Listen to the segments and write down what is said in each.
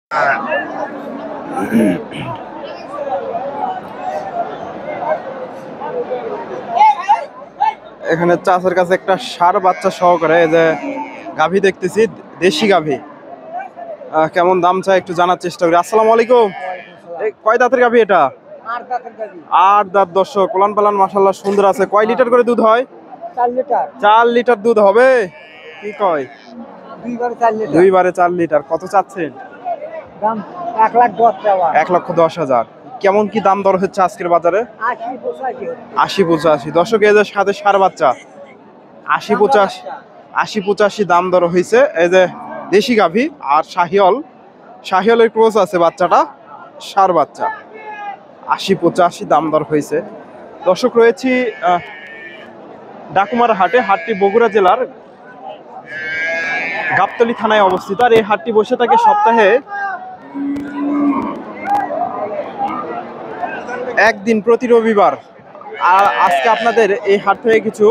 এখানে চাষের কাছে একটা ষাঁড় বাচ্চা সহকারে এই যে গাভী দেখতেছি, দেশি গাভী। কেমন দাম চাই একটু জানার চেষ্টা করি। আসসালামু আলাইকুম। কয় দাঁতের গাভী এটা? 8 দাঁত। দর্শক কোলান পালান মাশাআল্লাহ সুন্দর আছে। কয় লিটার করে দুধ হয়? 4 লিটার। 4 লিটার দুধ হবে। কি কয়? দুইবারে 4 লিটার। কত চাচ্ছেন দাম? 1,10,000 টাকা। 1,10,000। কেমন কি দাম দর হচ্ছে আজকের বাজারে? 80-85। দর্শক এই যে সাথে ষাঁড় বাচ্চা 80-85 দাম দর হয়েছে। এই যে দেশি গাভী আর শাহিওয়ালের ক্রস আছে বাচ্চাটা, ষাঁড় বাচ্চা। 80-85 দাম দর হয়েছে। দর্শক রয়েছি ডাকুমার হাটে। হাটটি বগুড়া জেলার গাবতলী থানায় অবস্থিত। আর এই হাটটি বসে থাকে সপ্তাহে একদিন, প্রতি রবিবার। আর আজকে আপনাদের এই হাট থেকে কিছু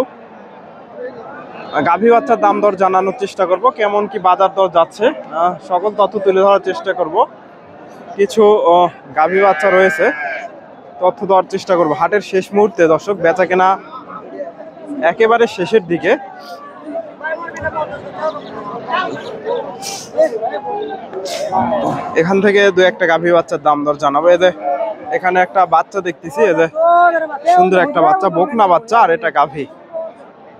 গাভী বাচ্চার দাম দর জানানোর চেষ্টা করব, কেমন কি বাজার দর যাচ্ছে সকল তথ্য তুলে ধরার চেষ্টা করব। কিছু গাভী বাচ্চা রয়েছে, তথ্য দেওয়ার চেষ্টা করব। হাটের শেষ মুহূর্তে দর্শক, বেচা কেনা একেবারে শেষের দিকে। এখান থেকে দু একটা গাভী বাচ্চার দাম দর জানাবো। এদের এখানে একটা বাচ্চা দেখতেছি, এদের সুন্দর একটা বাচ্চা, বকনা বাচ্চা। আর এটা গাভী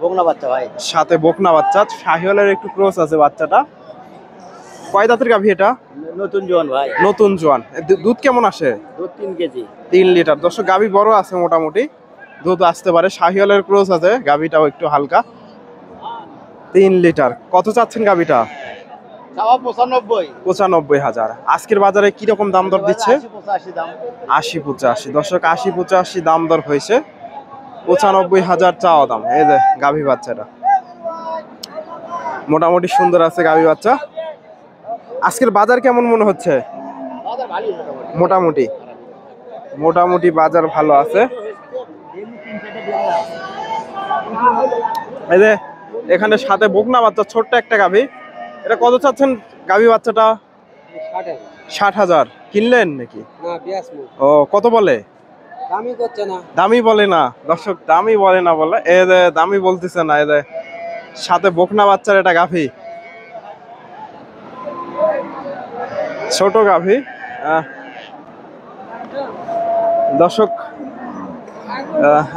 বকনা বাচ্চা ভাই, সাথে বকনা বাচ্চা। শাহিওয়ালের একটু ক্রস আছে বাচ্চাটা। কয় দাঁতের গাভী এটা? নতুন জোয়ান ভাই। নতুন জোয়ান। দুধ কেমন আসে? দুধ 3 কেজি। 3 লিটার। দর্শক গাভী বড় আছে, মোটামুটি দুধ আসতে পারে। শাহিওয়ালের ক্রস আছে, গাভীটাও একটু হালকা। 3 লিটার। কত চাচ্ছেন গাভীটা? 95,000। আজকের বাজারে কি রকম দাম দর দিচ্ছে? 80-85। দর্শক 80-85 দাম দর হয়েছে। 95,000 চাওয়া দাম। এই যে গাভী বাচ্চাটা মোটামুটি সুন্দর আছে গাভী বাচ্চা। আজকের বাজার কেমন মনে হচ্ছে? মোটামুটি বাজার ভালো আছে। এই যে এখানে সাথে বকনা বাচ্চা, ছোট্ট একটা গাভী। এটা কত চাচ্ছেন গাভী বাচ্চাটা? 60,000। কিনলেন নাকি? ও, কত বলে? দামি বলে না দর্শক, দামি বলে না বলে। এই যে দামি বলতেছে না। এই যে সাথে বকনা বাচ্চার এটা গাভী, ছোট গাভী। দর্শক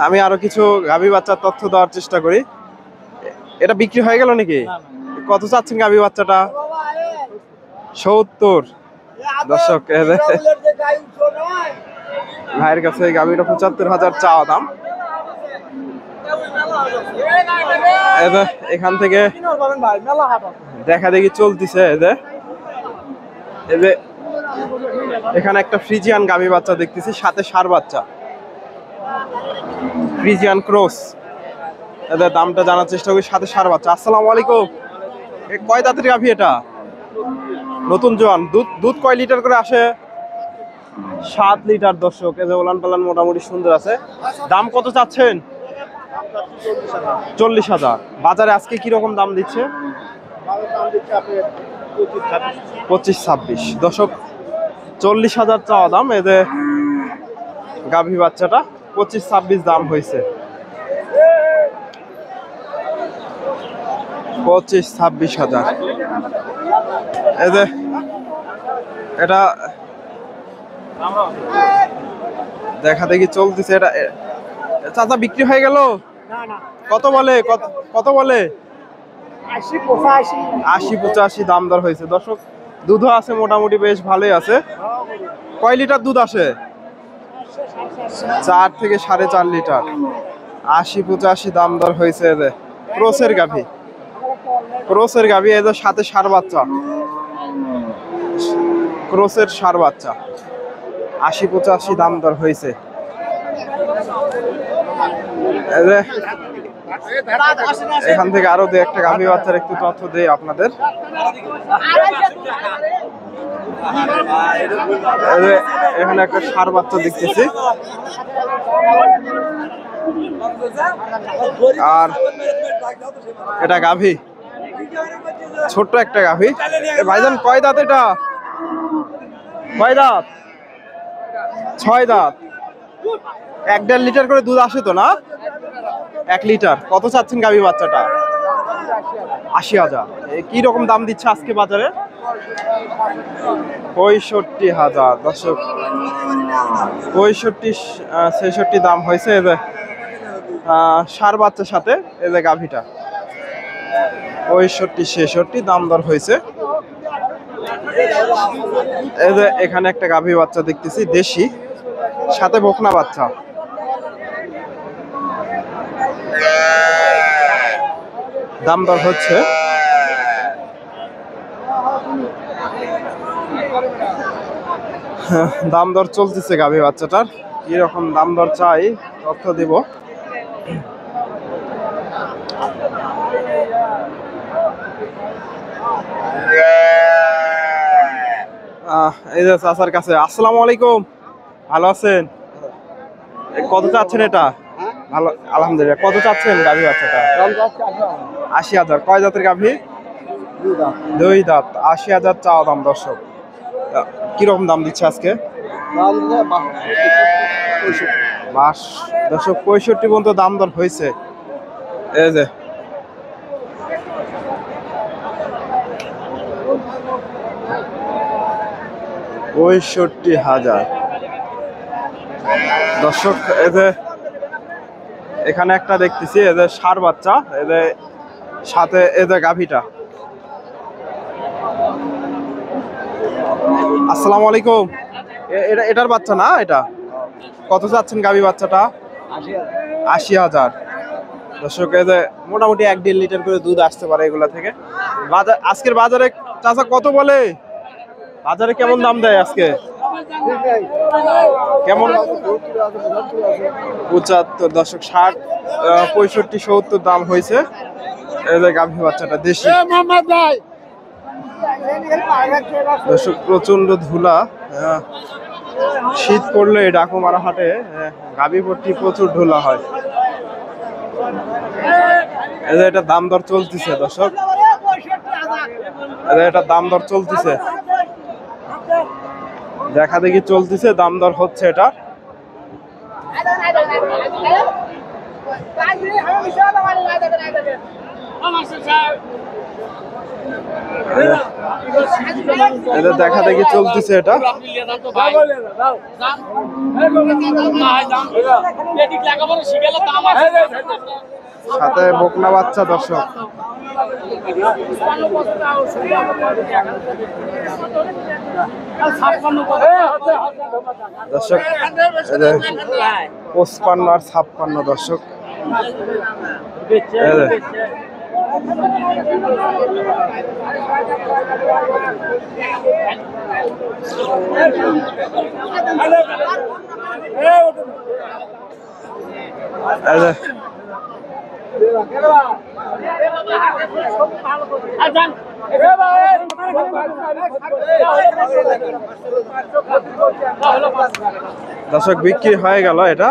আমি আরো কিছু গাভী বাচ্চার তথ্য দেওয়ার চেষ্টা করি। এটা বিক্রি হয়ে গেল নাকি? কত চাচ্ছেন গাভী বাচ্চাটা? 70। দর্শক ভাইয়ের কাছে গাভীটা 75,000 চাওয়া দাম। এখান থেকে দেখা দেখি চলতেছে। এখানে একটা ফ্রিজিয়ান গাভী বাচ্চা দেখতেছি, সাথে ষাঁড় বাচ্চা, ফ্রিজিয়ান ক্রস। এদের দামটা জানার চেষ্টা করি। সাথে ষাঁড় বাচ্চা। আসসালামু আলাইকুম। কয় দাঁতের গাভী এটা? নতুন জোয়ান। দুধ কয় লিটার করে আসে? 7 লিটার। দর্শক এদের ওলান পালান মোটামুটি সুন্দর আছে। দাম কত চাচ্ছেন? 40,000। বাজারে আজকে কি রকম দাম দিচ্ছে? 25-26। দর্শক 40,000 চাওয়া দাম। এদের গাভী বাচ্চাটা 25-26 দাম হয়েছে। 25-26,000। এটা দেখা দেখি চলতেছে। এটা চাচা বিক্রি হয়ে গেল? কত বলে? কত বলে? 80-85 দাম দর হয়েছে। দর্শক দুধও আছে মোটামুটি বেশ ভালোই আছে। কয় লিটার দুধ আসে? 4 থেকে 4.5 লিটার। 80-85 দাম দর হয়েছে। এদের ক্রসের গাভী। এদের সাথে ষাঁড় বাচ্চা, ক্রসের ষাঁড় বাচ্চা। 80-85 দাম দর হয়েছে। এখান থেকে আরো দু একটা গাভী বাচ্চার একটু তথ্য দেই আপনাদের। এখানে একটা ষাঁড় বাচ্চা দেখতেছি, আর এটা গাভী, ছোট্ট একটা গাভী। ভাইজান কয় দাঁত এটা? কয় দাঁত? 6 দাঁত। 1.5 লিটার করে দুধ আসে তো না? 1 লিটার। কত চাচ্ছেন গাভী বাচ্চাটা? 80,000। কি রকম দাম দিচ্ছে আজকে বাজারে? 65,000। দর্শক 65-66 দাম হয়েছে। এই যে ষাঁড় বাচ্চার সাথে এই যে গাভীটা 65-66 দাম দর হয়েছে। এই যে এখানে একটা গাভী বাচ্চা দেখতেছি দেশি, সাথে বকনা বাচ্চা। দাম দর হচ্ছে। দাম দর চলতেছে গাভী বাচ্চাটার। কি রকম দাম দর চাই তথ্য দিব। এই যে চাচার কাছে। আসসালামু আলাইকুম, ভালো আছেন? কত চাচ্ছেন এটা? ভালো আলহামদুলিল্লাহ। কত চাচ্ছেন গাভী বাচ্চাটা? 80,000। কয় জাতের গাভী? 2 দাঁত। 80,000 চাওয়া দাম। দর্শক কিরকম দাম দিচ্ছে আজকে? দর্শক 65 পর্যন্ত দাম দর হয়েছে। এই যে 65,000। দর্শক এই যে এখানে একটা দেখতেছি এই যে ষাঁড় বাচ্চা, এই যে সাথে এই যে গাভীটা। আসসালামু আলাইকুম। এটার বাচ্চা না এটা? কত চাচ্ছেন গাভী বাচ্চাটা? 80,000। দর্শক এই যে মোটামুটি 1.5 লিটার করে দুধ আসতে পারে এগুলা থেকে। বাজার আজকের বাজারে চাচা কত বলে? বাজারে কেমন দাম দেয় আজকে? কেমন? 75। দর্শক 60, 65, 70 দাম হয়েছে। এই যে গাভী বাচ্চাটা দেশি। দর্শক প্রচন্ড ধুলা। শীত পড়লে ডাকুমারা হাটে গাভী ভর্তি প্রচুর ধুলা হয়। এই যে এটা দাম দর চলতেছে দর্শক। এটা দাম দর চলতেছে, দেখা দেখি চলতেছে, দাম দর হচ্ছে এটা। এটা দেখা দেখি চলতেছে এটা। সাথে বকনা বাচ্চা। দর্শক দর্শক 55 আর 56। দর্শক দর্শক বিক্রি হয়ে গেল। এটা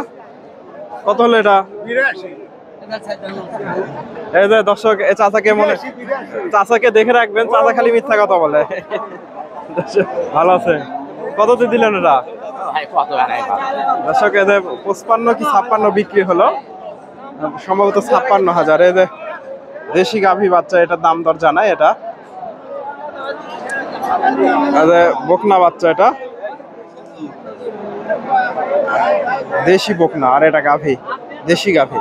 কত হলো? এটা 82। এই যে দর্শক চাচাকে চাচাকে দেখে রাখবেন, চাচা খালি মিথ্যা কথা বলে। ভালো আছে? কততে দিলেন এটা? দর্শক এই যে 55 কি 56 বিক্রি হলো, সম্ভবত 56,000। এই যে দেশি গাভী বাচ্চা, এটার দাম দর জানাই। এটা বকনা বাচ্চা, এটা দেশি বকনা, আর এটা গাভী, দেশি গাভী।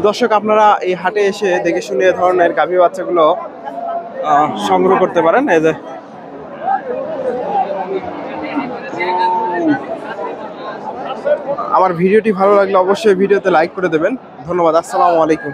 দর্শক আপনারা এই হাটে এসে দেখে শুনে এ ধরনের গাভী বাচ্চাগুলো সংগ্রহ করতে পারেন। এই যে আমার ভিডিওটি ভালো লাগলে অবশ্যই ভিডিওতে লাইক করে দেবেন। ধন্যবাদ। আসসালামু আলাইকুম।